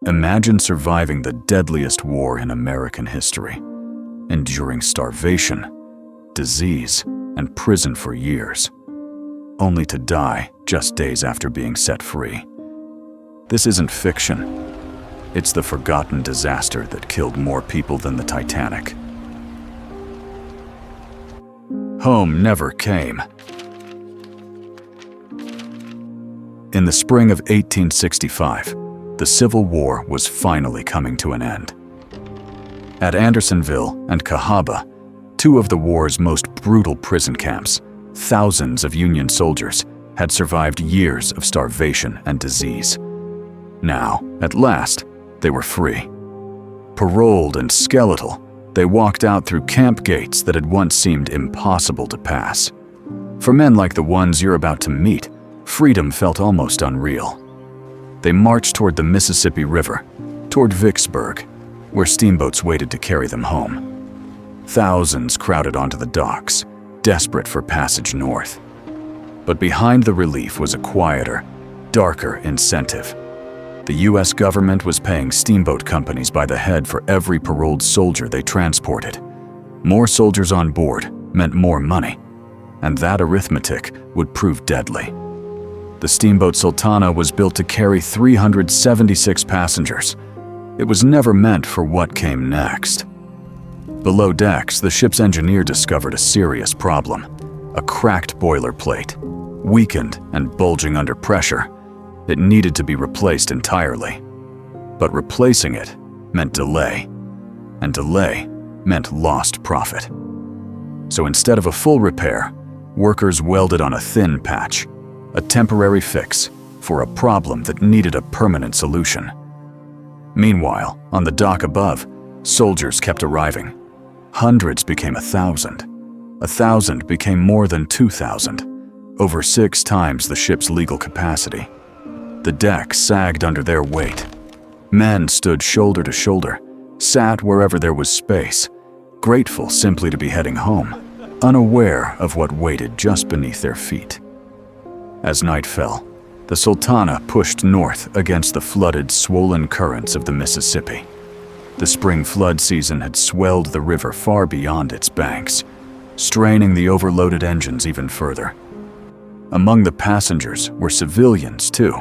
Imagine surviving the deadliest war in American history, enduring starvation, disease, and prison for years, only to die just days after being set free. This isn't fiction. It's the forgotten disaster that killed more people than the Titanic. Home never came. In the spring of 1865, the Civil War was finally coming to an end. At Andersonville and Cahaba, two of the war's most brutal prison camps, thousands of Union soldiers had survived years of starvation and disease. Now, at last, they were free. Paroled and skeletal, they walked out through camp gates that had once seemed impossible to pass. For men like the ones you're about to meet, freedom felt almost unreal. They marched toward the Mississippi River, toward Vicksburg, where steamboats waited to carry them home. Thousands crowded onto the docks, desperate for passage north. But behind the relief was a quieter, darker incentive. The U.S. government was paying steamboat companies by the head for every paroled soldier they transported. More soldiers on board meant more money, and that arithmetic would prove deadly. The Steamboat Sultana was built to carry 376 passengers. It was never meant for what came next. Below decks, the ship's engineer discovered a serious problem: a cracked boiler plate, weakened and bulging under pressure. It needed to be replaced entirely. But replacing it meant delay, and delay meant lost profit. So instead of a full repair, workers welded on a thin patch, a temporary fix for a problem that needed a permanent solution. Meanwhile, on the dock above, soldiers kept arriving. Hundreds became 1,000. 1,000 became more than 2,000, over 6 times the ship's legal capacity. The deck sagged under their weight. Men stood shoulder to shoulder, sat wherever there was space, grateful simply to be heading home, unaware of what waited just beneath their feet. As night fell, the Sultana pushed north against the flooded, swollen currents of the Mississippi. The spring flood season had swelled the river far beyond its banks, straining the overloaded engines even further. Among the passengers were civilians, too.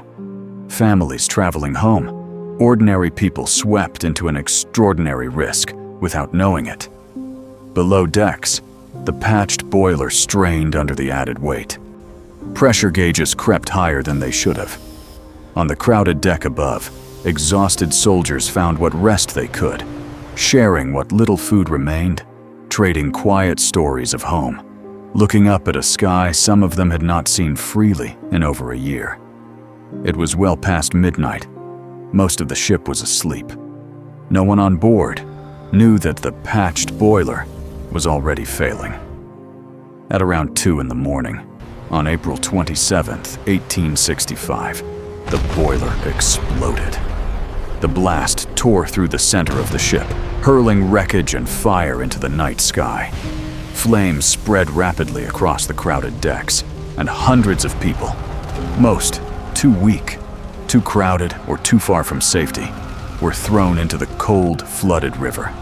Families traveling home, ordinary people swept into an extraordinary risk without knowing it. Below decks, the patched boiler strained under the added weight. Pressure gauges crept higher than they should have. On the crowded deck above, exhausted soldiers found what rest they could, sharing what little food remained, trading quiet stories of home, looking up at a sky some of them had not seen freely in over a year. It was well past midnight. Most of the ship was asleep. No one on board knew that the patched boiler was already failing. At around 2 in the morning, on April 27, 1865, the boiler exploded. The blast tore through the center of the ship, hurling wreckage and fire into the night sky. Flames spread rapidly across the crowded decks, and hundreds of people, most too weak, too crowded, or too far from safety, were thrown into the cold, flooded river.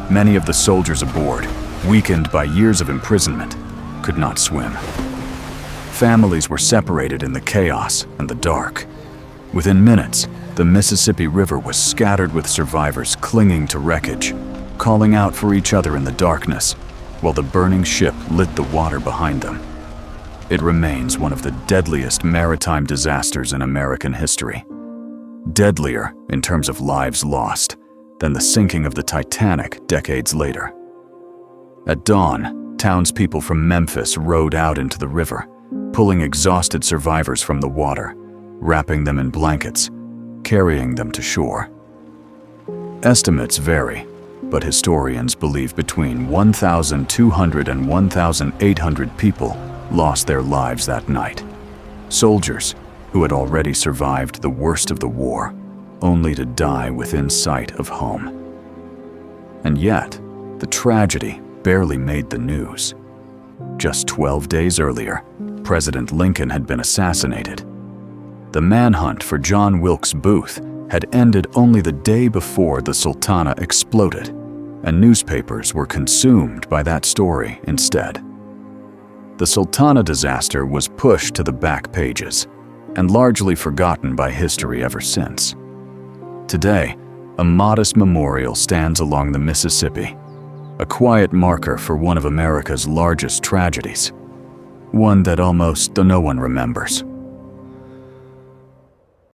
Many of the soldiers aboard, weakened by years of imprisonment, could not swim. Families were separated in the chaos and the dark. Within minutes, the Mississippi River was scattered with survivors clinging to wreckage, calling out for each other in the darkness, while the burning ship lit the water behind them. It remains one of the deadliest maritime disasters in American history. Deadlier in terms of lives lost than the sinking of the Titanic decades later. At dawn, townspeople from Memphis rowed out into the river, pulling exhausted survivors from the water, wrapping them in blankets, carrying them to shore. Estimates vary, but historians believe between 1,200 and 1,800 people lost their lives that night. Soldiers who had already survived the worst of the war, only to die within sight of home. And yet, the tragedy barely made the news. Just 12 days earlier, President Lincoln had been assassinated. The manhunt for John Wilkes Booth had ended only the day before the Sultana exploded, and newspapers were consumed by that story instead. The Sultana disaster was pushed to the back pages and largely forgotten by history ever since. Today, a modest memorial stands along the Mississippi, a quiet marker for one of America's largest tragedies, one that almost no one remembers.